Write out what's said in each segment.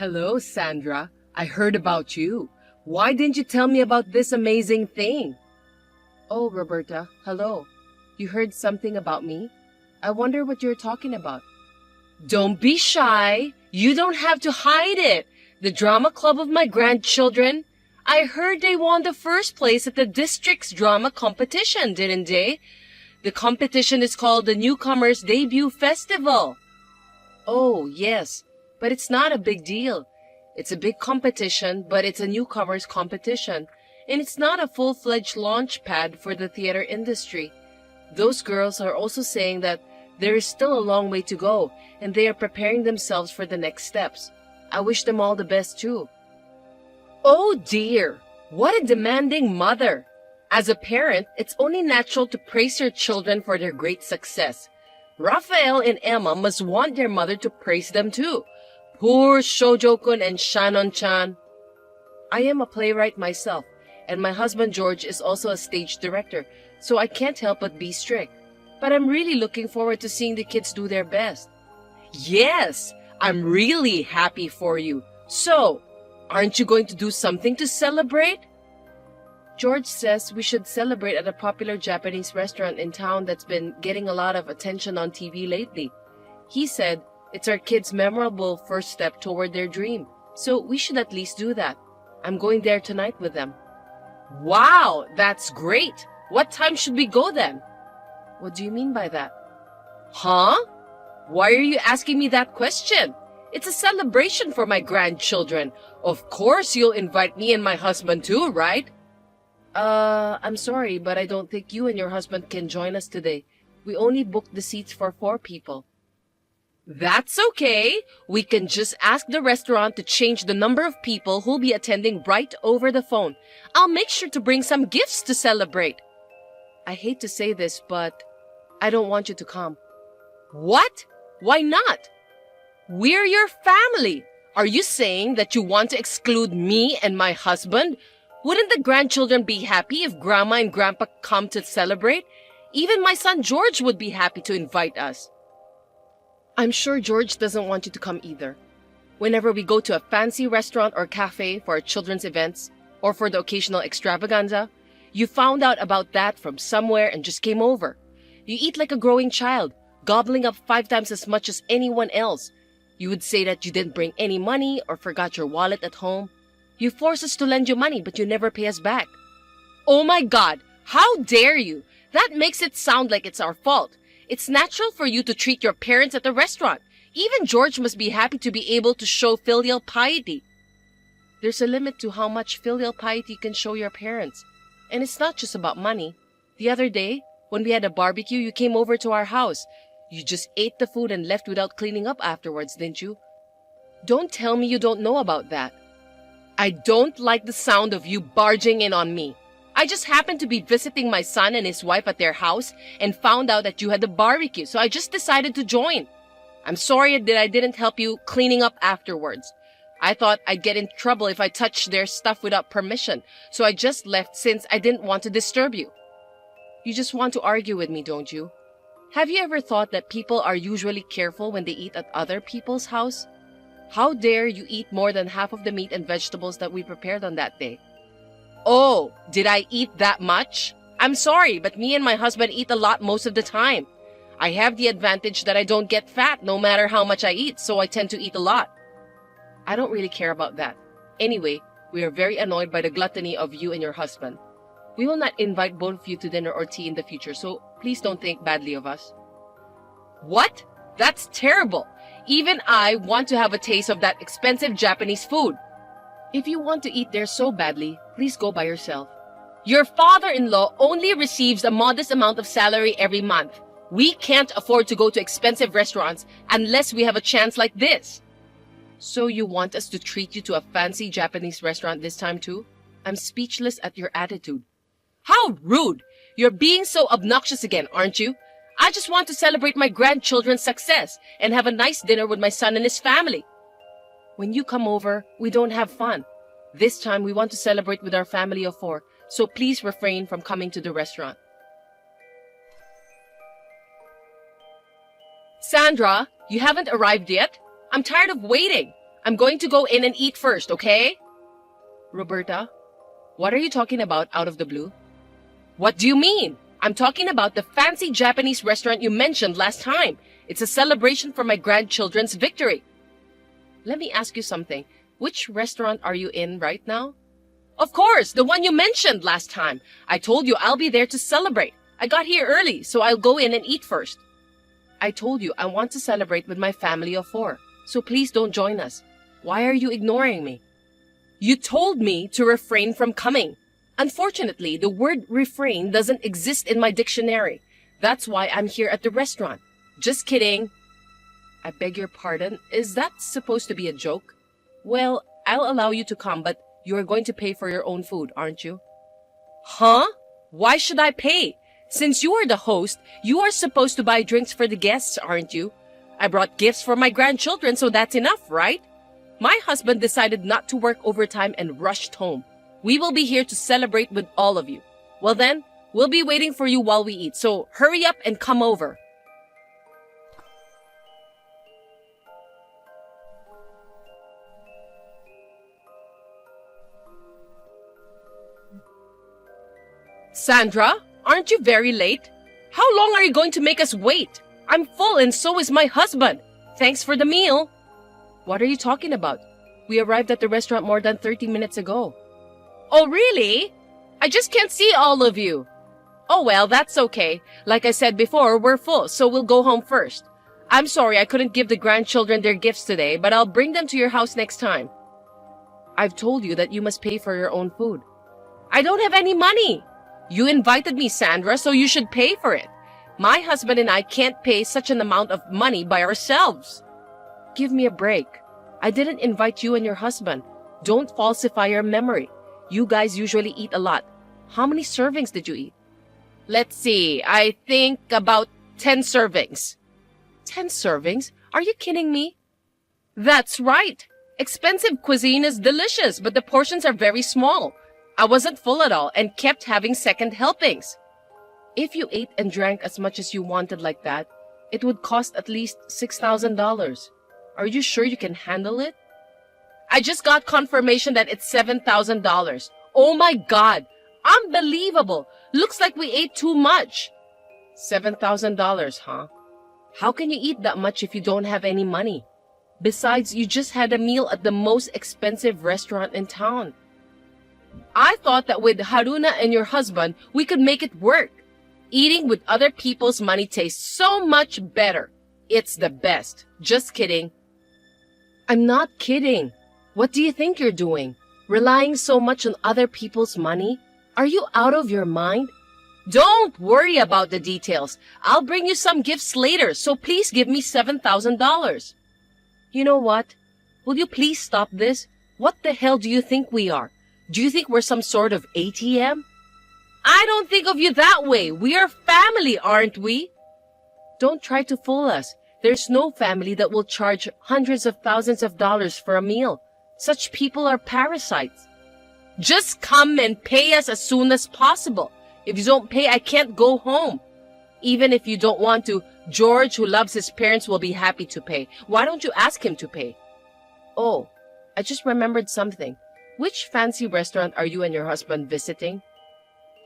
Hello, Sandra. I heard about you. Why didn't you tell me about this amazing thing? Oh, Roberta, hello. You heard something about me? I wonder what you're talking about. Don't be shy. You don't have to hide it. The drama club of my grandchildren. I heard they won the first place at the district's drama competition, didn't they? The competition is called the Newcomers Debut Festival. Oh, yes, but it's not a big deal. It's a big competition, but it's a newcomers competition, and it's not a full-fledged launch pad for the theater industry. Those girls are also saying that there is still a long way to go, and they are preparing themselves for the next steps. I wish them all the best, too. Oh dear, what a demanding mother! As a parent, it's only natural to praise your children for their great success. Raphael and Emma must want their mother to praise them too. Poor Shoujo-kun and Shannon-chan. I am a playwright myself, and my husband George is also a stage director, so I can't help but be strict. But I'm really looking forward to seeing the kids do their best. Yes, I'm really happy for you. So, aren't you going to do something to celebrate? George says we should celebrate at a popular Japanese restaurant in town that's been getting a lot of attention on TV lately. He said it's our kids' memorable first step toward their dream, so we should at least do that. I'm going there tonight with them. Wow, that's great! What time should we go then? What do you mean by that? Huh? Why are you asking me that question? It's a celebration for my grandchildren. Of course you'll invite me and my husband too, right? I'm sorry, but I don't think you and your husband can join us today. We only booked the seats for 4 people. That's okay. We can just ask the restaurant to change the number of people who'll be attending right over the phone. I'll make sure to bring some gifts to celebrate. I hate to say this, but I don't want you to come. What? Why not? We're your family. Are you saying that you want to exclude me and my husband? Wouldn't the grandchildren be happy if Grandma and Grandpa come to celebrate? Even my son George would be happy to invite us. I'm sure George doesn't want you to come either. Whenever we go to a fancy restaurant or cafe for our children's events, or for the occasional extravaganza, you found out about that from somewhere and just came over. You eat like a growing child, gobbling up 5 times as much as anyone else. You would say that you didn't bring any money or forgot your wallet at home. You force us to lend you money, but you never pay us back. Oh my God, how dare you? That makes it sound like it's our fault. It's natural for you to treat your parents at the restaurant. Even George must be happy to be able to show filial piety. There's a limit to how much filial piety you can show your parents. And it's not just about money. The other day, when we had a barbecue, you came over to our house. You just ate the food and left without cleaning up afterwards, didn't you? Don't tell me you don't know about that. I don't like the sound of you barging in on me. I just happened to be visiting my son and his wife at their house and found out that you had the barbecue, so I just decided to join. I'm sorry that I didn't help you cleaning up afterwards. I thought I'd get in trouble if I touched their stuff without permission, so I just left since I didn't want to disturb you. You just want to argue with me, don't you? Have you ever thought that people are usually careful when they eat at other people's house? How dare you eat more than half of the meat and vegetables that we prepared on that day? Oh, did I eat that much? I'm sorry, but me and my husband eat a lot most of the time. I have the advantage that I don't get fat no matter how much I eat, so I tend to eat a lot. I don't really care about that. Anyway, we are very annoyed by the gluttony of you and your husband. We will not invite both of you to dinner or tea in the future, so please don't think badly of us. What? That's terrible. Even I want to have a taste of that expensive Japanese food. If you want to eat there so badly, please go by yourself. Your father-in-law only receives a modest amount of salary every month. We can't afford to go to expensive restaurants unless we have a chance like this. So you want us to treat you to a fancy Japanese restaurant this time too? I'm speechless at your attitude. How rude! You're being so obnoxious again, aren't you? I just want to celebrate my grandchildren's success and have a nice dinner with my son and his family. When you come over, we don't have fun. This time we want to celebrate with our family of 4, so please refrain from coming to the restaurant. Sandra, you haven't arrived yet? I'm tired of waiting. I'm going to go in and eat first, okay? Roberta, what are you talking about out of the blue? What do you mean? I'm talking about the fancy Japanese restaurant you mentioned last time. It's a celebration for my grandchildren's victory. Let me ask you something. Which restaurant are you in right now? Of course, the one you mentioned last time. I told you I'll be there to celebrate. I got here early, so I'll go in and eat first. I told you I want to celebrate with my family of 4, so please don't join us. Why are you ignoring me? You told me to refrain from coming. Unfortunately, the word refrain doesn't exist in my dictionary. That's why I'm here at the restaurant. Just kidding. I beg your pardon. Is that supposed to be a joke? Well, I'll allow you to come, but you're going to pay for your own food, aren't you? Huh? Why should I pay? Since you are the host, you are supposed to buy drinks for the guests, aren't you? I brought gifts for my grandchildren, so that's enough, right? My husband decided not to work overtime and rushed home. We will be here to celebrate with all of you. Well then, we'll be waiting for you while we eat, so hurry up and come over. Sandra, aren't you very late? How long are you going to make us wait? I'm full and so is my husband. Thanks for the meal. What are you talking about? We arrived at the restaurant more than 30 minutes ago. Oh, really? I just can't see all of you. Oh, well, that's okay. Like I said before, we're full, so we'll go home first. I'm sorry I couldn't give the grandchildren their gifts today, but I'll bring them to your house next time. I've told you that you must pay for your own food. I don't have any money. You invited me, Sandra, so you should pay for it. My husband and I can't pay such an amount of money by ourselves. Give me a break. I didn't invite you and your husband. Don't falsify your memory. You guys usually eat a lot. How many servings did you eat? Let's see. I think about 10 servings. 10 servings? Are you kidding me? That's right. Expensive cuisine is delicious, but the portions are very small. I wasn't full at all and kept having second helpings. If you ate and drank as much as you wanted like that, it would cost at least $6,000. Are you sure you can handle it? I just got confirmation that it's $7,000. Oh my God! Unbelievable! Looks like we ate too much. $7,000, huh? How can you eat that much if you don't have any money? Besides, you just had a meal at the most expensive restaurant in town. I thought that with Haruna and your husband, we could make it work. Eating with other people's money tastes so much better. It's the best. Just kidding. I'm not kidding. What do you think you're doing? Relying so much on other people's money? Are you out of your mind? Don't worry about the details. I'll bring you some gifts later, so please give me $7,000. You know what? Will you please stop this? What the hell do you think we are? Do you think we're some sort of ATM? I don't think of you that way. We are family, aren't we? Don't try to fool us. There's no family that will charge hundreds of thousands of dollars for a meal. Such people are parasites. Just come and pay us as soon as possible. If you don't pay, I can't go home. Even if you don't want to, George, who loves his parents, will be happy to pay. Why don't you ask him to pay? Oh, I just remembered something. Which fancy restaurant are you and your husband visiting?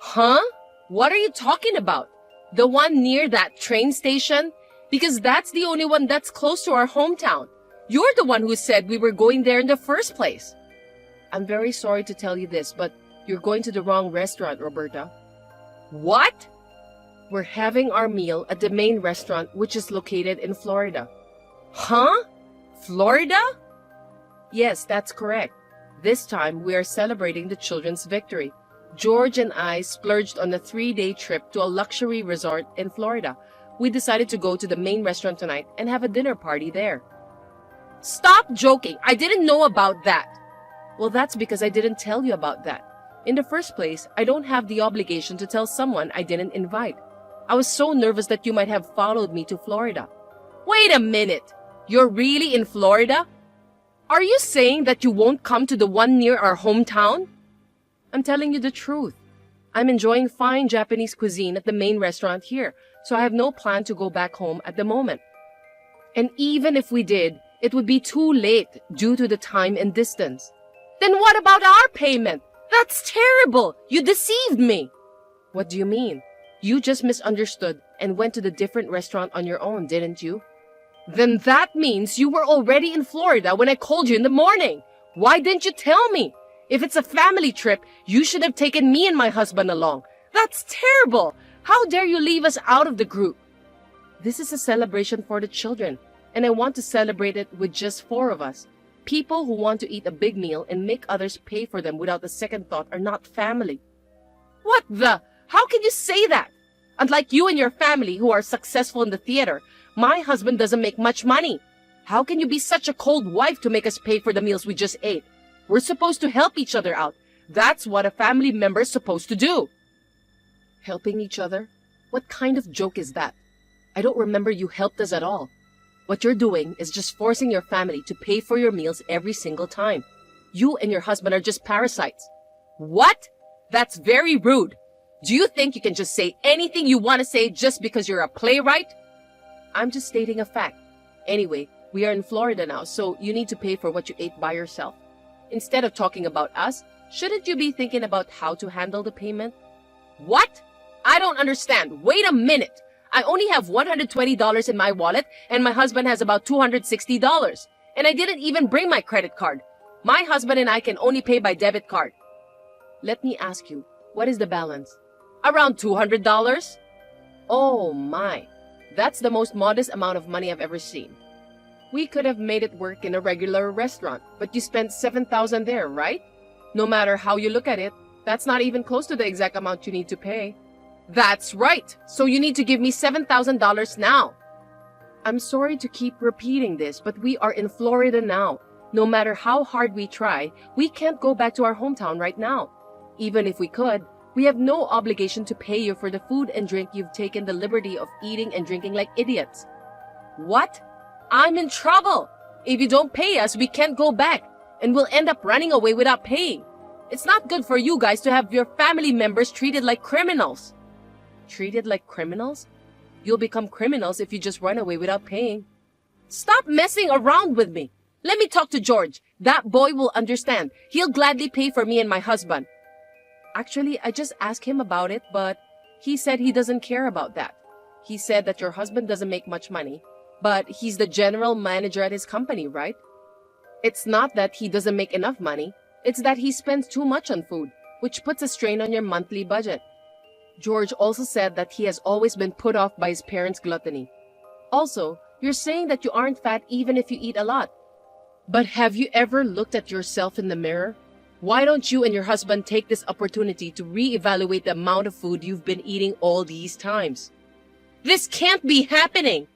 Huh? What are you talking about? The one near that train station? Because that's the only one that's close to our hometown. You're the one who said we were going there in the first place. I'm very sorry to tell you this, but you're going to the wrong restaurant, Roberta. What? We're having our meal at the main restaurant, which is located in Florida. Huh? Florida? Yes, that's correct. This time, we are celebrating the children's victory. George and I splurged on a 3-day trip to a luxury resort in Florida. We decided to go to the main restaurant tonight and have a dinner party there. Stop joking! I didn't know about that! Well, that's because I didn't tell you about that. In the first place, I don't have the obligation to tell someone I didn't invite. I was so nervous that you might have followed me to Florida. Wait a minute! You're really in Florida? Are you saying that you won't come to the one near our hometown? I'm telling you the truth. I'm enjoying fine Japanese cuisine at the main restaurant here, so I have no plan to go back home at the moment. And even if we did, it would be too late due to the time and distance. Then what about our payment? That's terrible! You deceived me! What do you mean? You just misunderstood and went to the different restaurant on your own, didn't you? Then that means you were already in Florida when I called you in the morning. Why didn't you tell me? If it's a family trip, you should have taken me and my husband along. That's terrible! How dare you leave us out of the group? This is a celebration for the children, and I want to celebrate it with just 4 of us. People who want to eat a big meal and make others pay for them without a second thought are not family. What the? How can you say that? Unlike you and your family who are successful in the theater, my husband doesn't make much money. How can you be such a cold wife to make us pay for the meals we just ate? We're supposed to help each other out. That's what a family member is supposed to do. Helping each other? What kind of joke is that? I don't remember you helped us at all. What you're doing is just forcing your family to pay for your meals every single time. You and your husband are just parasites. What? That's very rude. Do you think you can just say anything you want to say just because you're a playwright? I'm just stating a fact. Anyway, we are in Florida now, so you need to pay for what you ate by yourself. Instead of talking about us, shouldn't you be thinking about how to handle the payment? What? I don't understand. Wait a minute. I only have $120 in my wallet and my husband has about $260. And I didn't even bring my credit card. My husband and I can only pay by debit card. Let me ask you, what is the balance? Around $200? Oh my. That's the most modest amount of money I've ever seen. We could have made it work in a regular restaurant, but you spent $7,000 there, right? No matter how you look at it, that's not even close to the exact amount you need to pay. That's right. So you need to give me $7,000 now. I'm sorry to keep repeating this, but we are in Florida now. No matter how hard we try, we can't go back to our hometown right now. Even if we could, we have no obligation to pay you for the food and drink you've taken the liberty of eating and drinking like idiots. What? I'm in trouble. If you don't pay us, we can't go back, and we'll end up running away without paying. It's not good for you guys to have your family members treated like criminals. Treated like criminals? You'll become criminals if you just run away without paying. Stop messing around with me. Let me talk to George. That boy will understand. He'll gladly pay for me and my husband. Actually, I just asked him about it, but he said he doesn't care about that. He said that your husband doesn't make much money, but he's the general manager at his company, right? It's not that he doesn't make enough money. It's that he spends too much on food, which puts a strain on your monthly budget. George also said that he has always been put off by his parents' gluttony. Also, you're saying that you aren't fat even if you eat a lot. But have you ever looked at yourself in the mirror? Why don't you and your husband take this opportunity to reevaluate the amount of food you've been eating all these times? This can't be happening!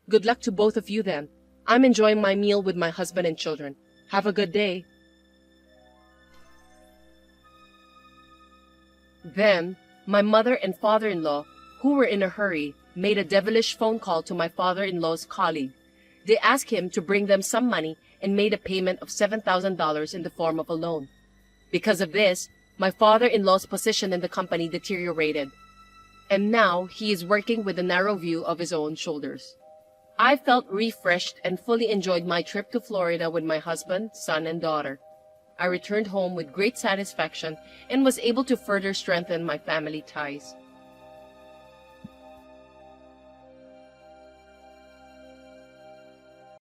Good luck to both of you then. I'm enjoying my meal with my husband and children. Have a good day. Then, my mother and father-in-law, who were in a hurry, made a devilish phone call to my father-in-law's colleague. They asked him to bring them some money and made a payment of $7,000 in the form of a loan. Because of this, my father-in-law's position in the company deteriorated. And now he is working with a narrow view of his own shoulders. I felt refreshed and fully enjoyed my trip to Florida with my husband, son, and daughter. I returned home with great satisfaction and was able to further strengthen my family ties.